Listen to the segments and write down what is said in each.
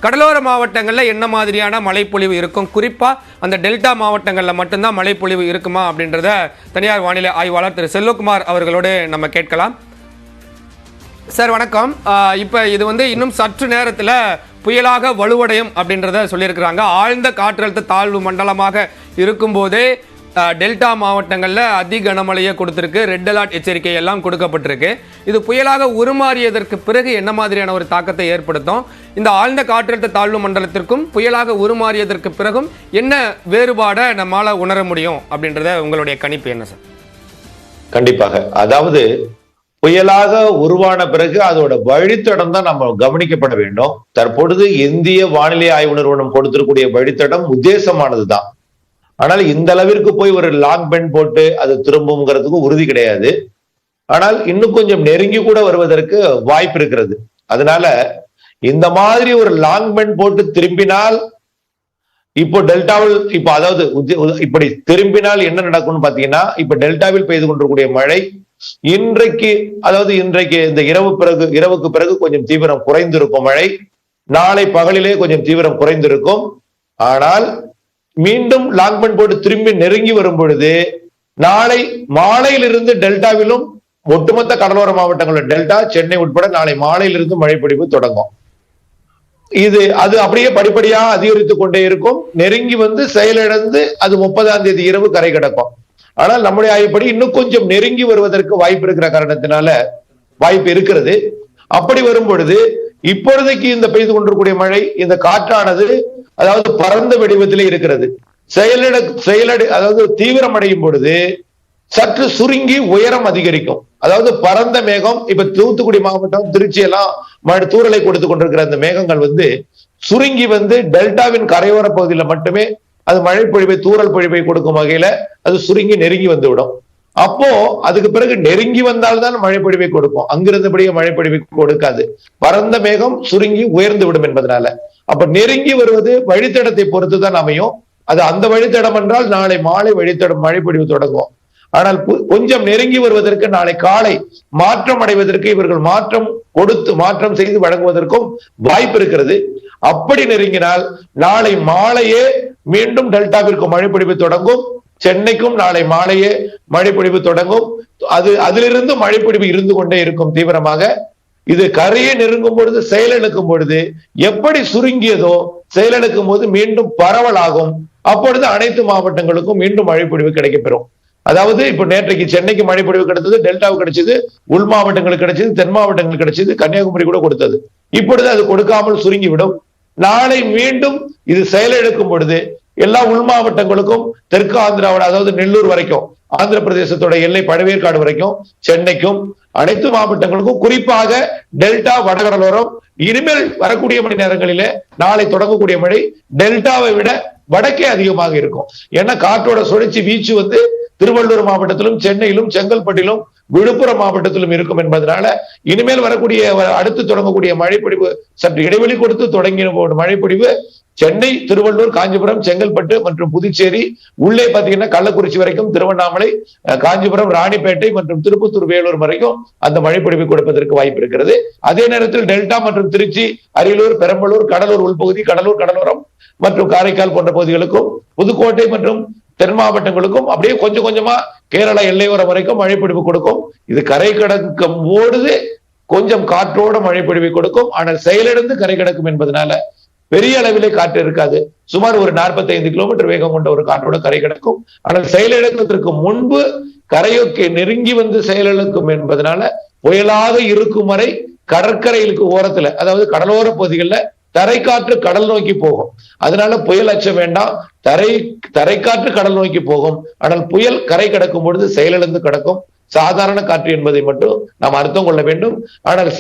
கடலோர மாவட்டங்களில் என்ன மாதிரியான மழைப்பொழிவு இருக்கும், குறிப்பாக அந்த டெல்டா மாவட்டங்களில் மட்டும்தான் மழைப்பொழிவு இருக்குமா அப்படின்றத தனியார் வானிலை ஆய்வாளர் திரு செல்வகுமார் அவர்களோடு நம்ம கேட்கலாம். சார் வணக்கம். இப்போ இது இன்னும் சற்று நேரத்தில் புயலாக வலுவடையும் அப்படின்றத சொல்லியிருக்கிறாங்க. ஆழ்ந்த காற்றழுத்த தாழ்வு மண்டலமாக இருக்கும்போதே டெல்டா மாவட்டங்களில் அதி கனமழையை கொடுத்துருக்கு, ரெட் அலர்ட் எச்சரிக்கை எல்லாம் கொடுக்கப்பட்டிருக்கு. இது புயலாக உருமாறியதற்கு பிறகு என்ன மாதிரியான ஒரு தாக்கத்தை ஏற்படுத்தும்? இந்த ஆழ்ந்த காற்றழுத்த தாழ்வு மண்டலத்திற்கும் புயலாக உருமாறியதற்கு பிறகும் என்ன வேறுபாடை நம்மால உணர முடியும் அப்படின்றத உங்களுடைய கணிப்பு என்ன சார்? கண்டிப்பாக, அதாவது புயலாக உருவான பிறகு அதோட வழித்தடம் தான் நம்ம கவனிக்கப்பட வேண்டும். தற்பொழுது இந்திய வானிலை ஆய்வு நிறுவனம் கொடுத்திருக்கூடிய வழித்தடம் உத்தேசமானதுதான். ஆனால் இந்த அளவிற்கு போய் ஒரு லாங் பென் போட்டு அது திரும்புங்கிறதுக்கு உறுதி கிடையாது. ஆனால் இன்னும் கொஞ்சம் நெருங்கி கூட வருவதற்கு வாய்ப்பு இருக்கிறது. அதனால இந்த மாதிரி ஒரு லாங் பென் போட்டு திரும்பினால் இப்போ டெல்டாவில் அதாவது இப்படி திரும்பினால் என்ன நடக்கும்னு பாத்தீங்கன்னா, இப்ப டெல்டாவில் பெய்து கொண்டிருக்கூடிய மழை இன்றைக்கு இந்த இரவுக்கு பிறகு கொஞ்சம் தீவிரம் குறைந்திருக்கும். மழை நாளை பகலிலே கொஞ்சம் தீவிரம் குறைந்திருக்கும். ஆனால் மீண்டும் லாங்பன் போட்டு திரும்பி நெருங்கி வரும் பொழுது நாளை மாலையிலிருந்து டெல்டாவிலும் ஒட்டுமொத்த கடலோர மாவட்டங்களில் டெல்டா, சென்னை உட்பட நாளை மாலையிலிருந்து மழை பொழிவு தொடங்கும். அது அப்படியே படிப்படியா அதிகரித்துக் கொண்டே இருக்கும். நெருங்கி செயலிழந்து அது 30ஆம் தேதி இரவு கரை கடக்கும். ஆனால் நம்முடைய ஆய்வுப்படி இன்னும் கொஞ்சம் நெருங்கி வருவதற்கு வாய்ப்பு இருக்கிற காரணத்தினால வாய்ப்பு இருக்கிறது. அப்படி வரும் பொழுது இப்பொழுதைக்கு இந்த பெய்து கொண்டிருக்கூடிய மழை, இந்த காற்றானது அதாவது பரந்த வடிவத்திலே இருக்கிறது. அதாவது தீவிரம் அடையும் பொழுது சற்று சுருங்கி உயரம் அதிகரிக்கும். அதாவது பரந்த மேகம், இப்ப தூத்துக்குடி மாவட்டம், திருச்சி எல்லாம் தூறலை கொடுத்து கொண்டிருக்கிற அந்த மேகங்கள் சுருங்கி டெல்டாவின் கரையோர பகுதியில் மட்டுமே அது மழை பொழிவை, தூறல் பொழிவை கொடுக்கும் வகையில அது சுருங்கி நெருங்கி வந்துவிடும். அப்போ அதுக்கு பிறகு நெருங்கி வந்தால்தான் மழை பொழிவை கொடுக்கும். அங்கிருந்தபடியே மழை பொழிவை கொடுக்காது. பரந்த மேகம் சுருங்கி உயர்ந்து விடும் என்பதனால. அப்ப நெருங்கி வருவது வழித்தடத்தை பொறுத்துதான் அமையும். அது அந்த வழித்தடம் என்றால் நாளை மாலை வழித்தடம் மழை பொழிவு தொடங்கும். ஆனால் கொஞ்சம் நெருங்கி வருவதற்கு நாளை காலை மாற்றம் அடைவதற்கு இவர்கள் மாற்றம் செய்து வழங்குவதற்கும் வாய்ப்பு இருக்கிறது. அப்படி நெருங்கினால் நாளை மாலையே மீண்டும் டெல்டாவிற்கு மழை பொழிவு தொடங்கும். சென்னைக்கும் நாளை மாலையே மழை பொழிவு தொடங்கும். அதிலிருந்து மழை பொழிவு இருந்து கொண்டே இருக்கும் தீவிரமாக. இது கரையை நெருங்கும் பொழுது, செயலிழக்கும் பொழுது எப்படி சுருங்கியதோ செயலிழக்கும் போது மீண்டும் பரவலாகும். அப்பொழுது அனைத்து மாவட்டங்களுக்கும் மீண்டும் மழை பொழிவு கிடைக்கப்பெறும். அதாவது இப்ப நேற்றைக்கு சென்னைக்கு மழை பொழிவு கிடைத்தது, டெல்டாவுக்கு கிடைச்சது, உள் மாவட்டங்களுக்கு கிடைச்சது, தென் மாவட்டங்களுக்கு கிடைச்சது, கன்னியாகுமரி கூட கொடுத்தது. இப்பொழுது அது கொடுக்காமல் சுருங்கிவிடும். நாளை மீண்டும் இது செயலிழக்கும் பொழுது எல்லா உள் மாவட்டங்களுக்கும், தெற்கு ஆந்திராவோட அதாவது நெல்லூர் வரைக்கும், ஆந்திர பிரதேசத்தோட எல்லை பழவேற்காடு வரைக்கும், சென்னைக்கும், அனைத்து மாவட்டங்களுக்கும், குறிப்பாக டெல்டா, வடகடலோரம், இனிமேல் வரக்கூடிய மணி நேரங்களிலே நாளை தொடங்கக்கூடிய மழை டெல்டாவை விட வடக்கே அதிகமாக இருக்கும். ஏன்னா காற்றோட சுழற்சி வீச்சு திருவள்ளூர் மாவட்டத்திலும், சென்னையிலும், செங்கல்பட்டிலும், விழுப்புரம் மாவட்டத்திலும் இருக்கும் என்பதனால இனிமேல் வரக்கூடிய அடுத்து தொடங்கக்கூடிய மழைப்பொழிவு சற்று இடைவெளி கொடுத்து தொடங்கின மழைப்பொழிவு சென்னை, திருவள்ளூர், காஞ்சிபுரம், செங்கல்பட்டு மற்றும் புதுச்சேரி, உள்ளே பாத்தீங்கன்னா கள்ளக்குறிச்சி வரைக்கும், திருவண்ணாமலை, காஞ்சிபுரம், ராணிப்பேட்டை மற்றும் திருப்பத்தூர், வேலூர் வரைக்கும் அந்த மழைப்பொழிவு கொடுப்பதற்கு வாய்ப்பு இருக்கிறது. அதே நேரத்தில் டெல்டா மற்றும் திருச்சி, அரியலூர், பெரம்பலூர், கடலூர் உள்பகுதி, கடலோரம் மற்றும் காரைக்கால் போன்ற பகுதிகளுக்கும், புதுக்கோட்டை மற்றும் தென் மாவட்டங்களுக்கும், அப்படியே கொஞ்சம் கொஞ்சமா கேரளா எல்லையோரம் வரைக்கும் மழைப்பொழிவு கொடுக்கும். இது கரை கடக்கும் போது கொஞ்சம் காற்றோட மழைப்பொழிவை கொடுக்கும். ஆனால் செயலிழந்து கரை கடக்கும் என்பதனால பெரிய அளவிலே காற்று இருக்காது. சுமார் ஒரு 45 கிலோமீட்டர் வேகம் கொண்ட ஒரு காற்றோட கரை கிடக்கும். ஆனால் செயலிழந்ததற்கு முன்பு கரையோக்கே நெருங்கி செயலிழக்கும் என்பதனால புயலாக இருக்கும் வரை கடற்கரைகளுக்கு ஓரத்துல, அதாவது கடலோர பகுதிகளில் தரைக்காற்று கடல் நோக்கி போகும். அதனால புயல் அச்சம் வேண்டாம். தரைக்காற்று கடல் நோக்கி போகும். ஆனால் புயல் கரை கடக்கும் பொழுது செயலிழந்து கிடக்கும். சாதாரண காற்று என்பதை மட்டும் நாம் அர்த்தம் கொள்ள வேண்டும். ஆனால்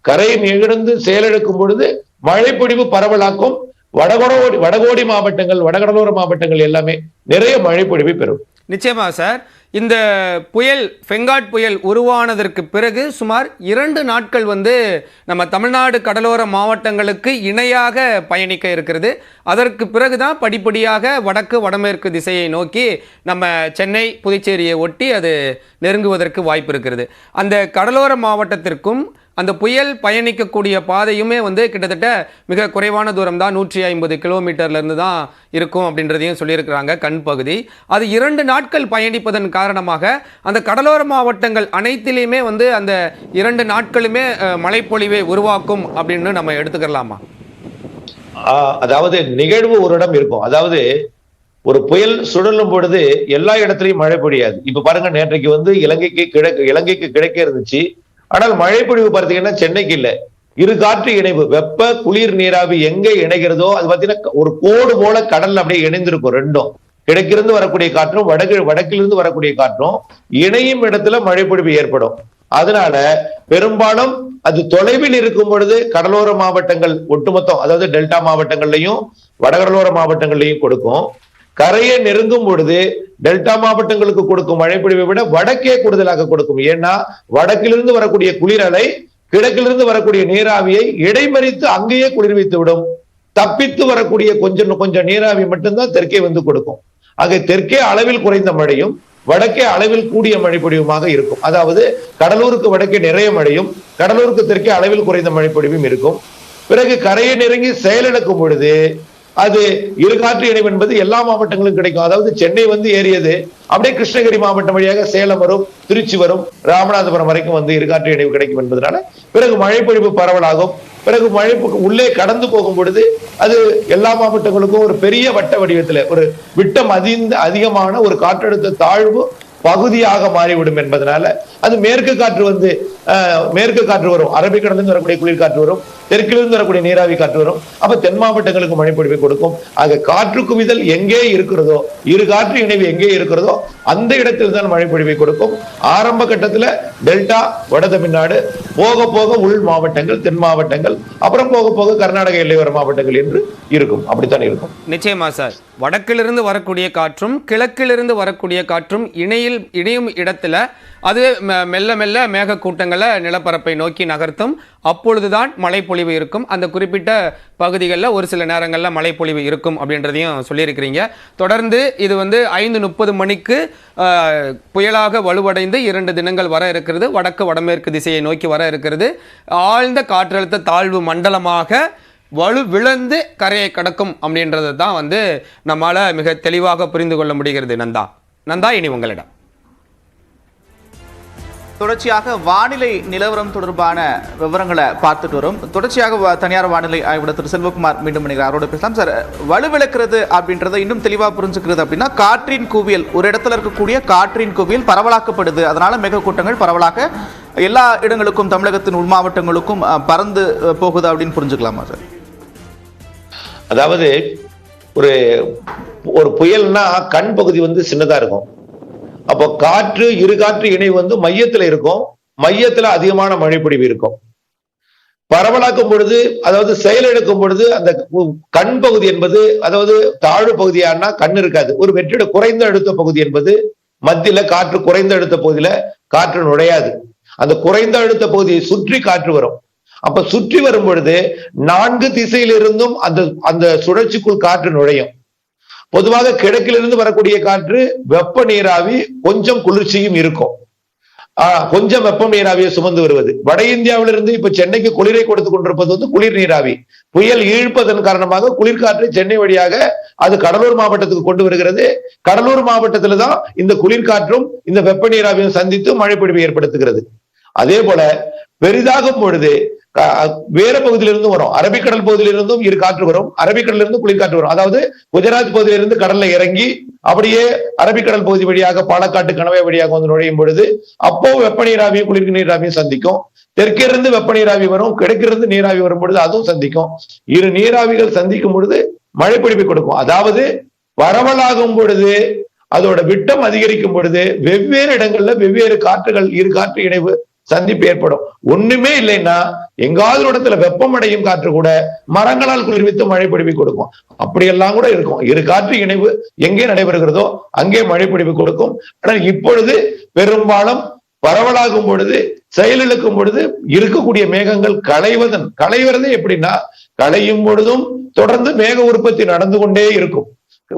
கரை நிகழ்ந்து செயலிழக்கும் பொழுது மழைப்பொழிவு பரவலாக்கும். வடகோடி மாவட்டங்கள், வடகடலோர மாவட்டங்கள் எல்லாமே நிறைய மழைப்பொழிவை பெறும். நிச்சயமா சார். இந்த புயல், பெங்காட் புயல் உருவானதற்கு பிறகு சுமார் 2 நாட்கள் நம்ம தமிழ்நாடு கடலோர மாவட்டங்களுக்கு இணையாக பயணிக்க இருக்கிறது. அதற்கு பிறகுதான் படிப்படியாக வடக்கு வடமேற்கு திசையை நோக்கி நம்ம சென்னை, புதுச்சேரியை ஒட்டி அது நெருங்குவதற்கு வாய்ப்பு இருக்கிறது. அந்த கடலோர மாவட்டத்திற்கும் அந்த புயல் பயணிக்கக்கூடிய பாதையுமே வந்து கிட்டத்தட்ட மிக குறைவான தூரம் தான், 150 கிலோமீட்டர்லேருந்து தான் இருக்கும் அப்படின்றதையும் சொல்லியிருக்கிறாங்க கண் பகுதி. அது 2 நாட்கள் பயணிப்பதன் காரணமாக அந்த கடலோர மாவட்டங்கள் அனைத்திலையுமே வந்து அந்த 2 நாட்களுமே மழைப்பொழிவை உருவாக்கும் அப்படின்னு நம்ம எடுத்துக்கலாமா? அதாவது நிகழ்வு ஒரு இடம் இருக்கும். அதாவது ஒரு புயல் சுழலும் பொழுது எல்லா இடத்துலயும் மழை பொழியாது. இப்ப பாருங்க, நேற்றைக்கு வந்து இலங்கைக்கு கிழக்கே இருந்துச்சு. ஆனால் மழை பொழிவு பார்த்தீங்கன்னா சென்னைக்கு இல்ல. இரு காற்று இணைவு, வெப்ப குளிர் நீராவி எங்க இணைகிறதோ அது பாத்தீங்கன்னா ஒரு கோடு போல கடல்ல அப்படியே இணைந்திருக்கும். ரெண்டும் கிழக்கிலிருந்து வரக்கூடிய காற்றும் வடக்கிலிருந்து வரக்கூடிய காற்றும் இணையும் இடத்துல மழை பொழிவு ஏற்படும். அதனால பெரும்பாலும் அது தொலைவில் இருக்கும் பொழுது கடலோர மாவட்டங்கள் ஒட்டுமொத்தம், அதாவது டெல்டா மாவட்டங்கள்லையும் வடகடலோர மாவட்டங்கள்லையும் கொடுக்கும். கரையை நெருங்கும் பொழுது டெல்டா மாவட்டங்களுக்கு கொடுக்கும் மழைப்பொழிவை விட வடக்கே கூடுதலாக கொடுக்கும். ஏன்னா வடக்கிலிருந்து வரக்கூடிய குளிர் அலை கிழக்கிலிருந்து வரக்கூடிய நீராவியை இடைமறித்து அங்கேயே குளிர்வித்து விடும். தப்பித்து வரக்கூடிய கொஞ்சம் நீராவி மட்டும்தான் தெற்கே வந்து கொடுக்கும். ஆக தெற்கே அளவில் குறைந்த மழையும் வடக்கே அளவில் கூடிய மழைப்பொழிவுமாக இருக்கும். அதாவது கடலூருக்கு வடக்கே நிறைய மழையும் கடலூருக்கு தெற்கே அளவில் குறைந்த மழைப்பொழிவும் இருக்கும். பிறகு கரையை நெருங்கி செயலிழக்கும் பொழுது அது இருகாற்று இணைவு என்பது எல்லா மாவட்டங்களும் கிடைக்கும். அதாவது சென்னை வந்து ஏறியது அப்படியே கிருஷ்ணகிரி மாவட்டம் வழியாக சேலம் வரும், திருச்சி வரும், ராமநாதபுரம் வரைக்கும் வந்து இருகாற்று இணைவு கிடைக்கும் என்பதனால பிறகு மழைப்பொழிவு பரவலாகும். பிறகு மழை உள்ளே கடந்து போகும் பொழுது அது எல்லா மாவட்டங்களுக்கும் ஒரு பெரிய வட்ட வடிவத்துல ஒரு விட்டம் அதிகமான ஒரு காற்றழுத்த தாழ்வு பகுதியாக மாறிவிடும் என்பதனால அது மேற்கு காற்று வரும், அரபிக்கடலிருந்து வரக்கூடிய குளிர் காற்று வரும், தெற்கிலிருந்து வரக்கூடிய நீராவி காற்று வரும். அப்ப தென் மாவட்டங்களுக்கு மழைப்பொழிவை கொடுக்கும். ஆக காற்று குவிதல் எங்கே இருக்கிறதோ, இரு காற்று இணைவு எங்கே இருக்கிறதோ அந்த இடத்தில் தான் மழைப்பொழிவை கொடுக்கும். ஆரம்ப கட்டத்துல டெல்டா, வட தமிழ்நாடு, போக போக உள் மாவட்டங்கள், தென் மாவட்டங்கள், அப்புறம் போக போக கர்நாடக எல்லையோர மாவட்டங்கள் என்று இருக்கும். அப்படித்தான் இருக்கும். நிச்சயமா சார். வடக்கிலிருந்து வரக்கூடிய காற்றும் கிழக்கிலிருந்து வரக்கூடிய காற்றும் இணையும் இடத்துல அது மெல்ல மெல்ல மேக கூட்டங்களை நிலப்பரப்பை நோக்கி நகர்த்தும். அப்பொழுதுதான் மழைப்பொழிவு இருக்கும். அந்த குறிப்பிட்ட பகுதிகளில் ஒரு சில நேரங்களில் மழைப்பொழிவு இருக்கும் அப்படின்றதையும் சொல்லியிருக்கிறீங்க. தொடர்ந்து இது வந்து 5:30 மணிக்கு புயலாக வலுவடைந்து 2 தினங்கள் வர இருக்கிறது. வடமேற்கு திசையை நோக்கி வர இருக்கிறது. ஆழ்ந்த காற்றழுத்த தாழ்வு மண்டலமாக விழுந்து கரையை கடக்கும் அப்படின்றது தான் வந்து நம்மால மிக தெளிவாக புரிந்து கொள்ள முடிகிறது. நந்தா, இனி உங்களிடம். தொடர்ச்சியாக வானிலை நிலவரம் தொடர்பான விவரங்களை பார்த்துட்டு வரும். தொடர்ச்சியாக தனியார் வானிலை ஆய்வாளர் திரு செல்வகுமார் மீண்டும் அவரோட பேசலாம். சார், வலுவிழக்கிறது அப்படின்றத இன்னும் தெளிவாக புரிஞ்சுக்கிறது அப்படின்னா காற்றின் குவியல், ஒரு இடத்துல இருக்கக்கூடிய காற்றின் குவியல் பரவலாக்கப்படுது. அதனால மேகக்கூட்டங்கள் பரவலாக எல்லா இடங்களுக்கும், தமிழகத்தின் உள் மாவட்டங்களுக்கும் பறந்து போகுது அப்படின்னு புரிஞ்சுக்கலாமா சார்? அதாவது ஒரு புயல்னா கண் பகுதி வந்து சின்னதா இருக்கும். அப்போ இரு காற்று இணைவு வந்து மையத்துல இருக்கும். மையத்துல அதிகமான மழைப்பொழிவு இருக்கும். பரவலாக்கும் பொழுது, அதாவது செயலிழக்கும் பொழுது அந்த கண் பகுதி என்பது, அதாவது தாழ்வு பகுதியானா கண் இருக்காது. ஒரு வெற்றிட குறைந்த அழுத்த பகுதி என்பது மத்தியில காற்று, குறைந்த அழுத்த பகுதியில காற்று நுழையாது. அந்த குறைந்த அழுத்த பகுதியை சுற்றி காற்று வரும். அப்ப சுற்றி வரும் பொழுது 4 திசையிலிருந்தும் அந்த சுழற்சிக்குள் காற்று நுழையும். பொதுவாக கிழக்கிலிருந்து வரக்கூடிய காற்று வெப்ப நீராவி, கொஞ்சம் குளிர்ச்சியும் இருக்கும். கொஞ்சம் வெப்ப நீராவியை சுமந்து வருவது. வட இந்தியாவிலிருந்து இப்ப சென்னைக்கு குளிரை கொடுத்து கொண்டிருப்பது வந்து குளிர் நீராவி. புயல் ஈழ்ப்பதன் காரணமாக குளிர்காற்றை சென்னை வழியாக அது கடலூர் மாவட்டத்துக்கு கொண்டு வருகிறது. கடலூர் மாவட்டத்துல தான் இந்த குளிர்காற்றும் இந்த வெப்ப நீராவியும் சந்தித்து மழைப்பொழிவை ஏற்படுத்துகிறது. அதே போல பெரிதாகும் பொழுது வேற பகுதியிலிருந்து வரும். அரபிக்கடல் பகுதியிலிருந்தும் இரு காற்று வரும். அரபிக்கடலிருந்து குளிர்காற்று வரும். அதாவது குஜராத் பகுதியிலிருந்து கடல்ல இறங்கி அப்படியே அரபிக்கடல் பகுதி வழியாக பாலக்காட்டு, கணவாய் வழியாக வந்து நுழையும் பொழுது அப்போ வெப்ப நீராவியும் குளிர் நீராவியும் சந்திக்கும். தெற்கிலிருந்து வெப்ப நீராவி வரும், கிழக்கிலிருந்து நீராவி வரும் பொழுது அதுவும் சந்திக்கும். இரு நீராவிகள் சந்திக்கும் பொழுது மழைப்பொழிவை கொடுக்கும். அதாவது பரவலாகும் பொழுது, அதோட விட்டம் அதிகரிக்கும் பொழுது வெவ்வேறு இடங்கள்ல வெவ்வேறு காற்றுகள், இரு காற்று இணைவு சந்திப்பு ஏற்படும். ஒண்ணுமே இல்லைன்னா எங்காவது இடத்துல வெப்பமடையும் காற்று கூட மரங்களால் குளிர்வித்து மழைப்பொழிவை கொடுக்கும். அப்படியெல்லாம் கூட இருக்கும். இரு காற்று இணைவு எங்கே நடைபெறுகிறதோ அங்கே மழைப்பொழிவு கொடுக்கும். ஆனால் இப்பொழுது பெரும்பாலும் பரவலாகும் பொழுது, செயலிழக்கும் பொழுது இருக்கக்கூடிய மேகங்கள் களைவதே எப்படின்னா, களையும் பொழுதும் தொடர்ந்து மேக உற்பத்தி நடந்து கொண்டே இருக்கும்.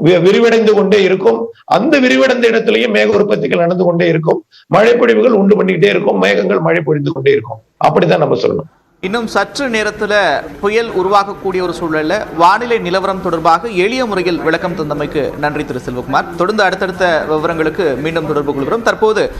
விரிவடைந்து கொண்டே இருக்கும். அந்த விரிவடைந்த இடத்திலேயே மேக உற்பத்திகள் நடந்து கொண்டே இருக்கும். மழைப்பொழிவுகள் உண்டு பண்ணிக்கிட்டே இருக்கும். மேகங்கள் மழை பொழிந்து கொண்டே இருக்கும். அப்படித்தான் நம்ம சொல்லணும். இன்னும் சற்று நேரத்தில் புயல் உருவாகக்கூடிய ஒரு சூழல்ல வானிலை நிலவரம் தொடர்பாக எளிய முறையில் விளக்கம் தந்தமைக்கு நன்றி திரு செல்வகுமார். தொடர்ந்து அடுத்தடுத்த விவரங்களுக்கு மீண்டும் தொடர்பு கொள்கிறோம். தற்போது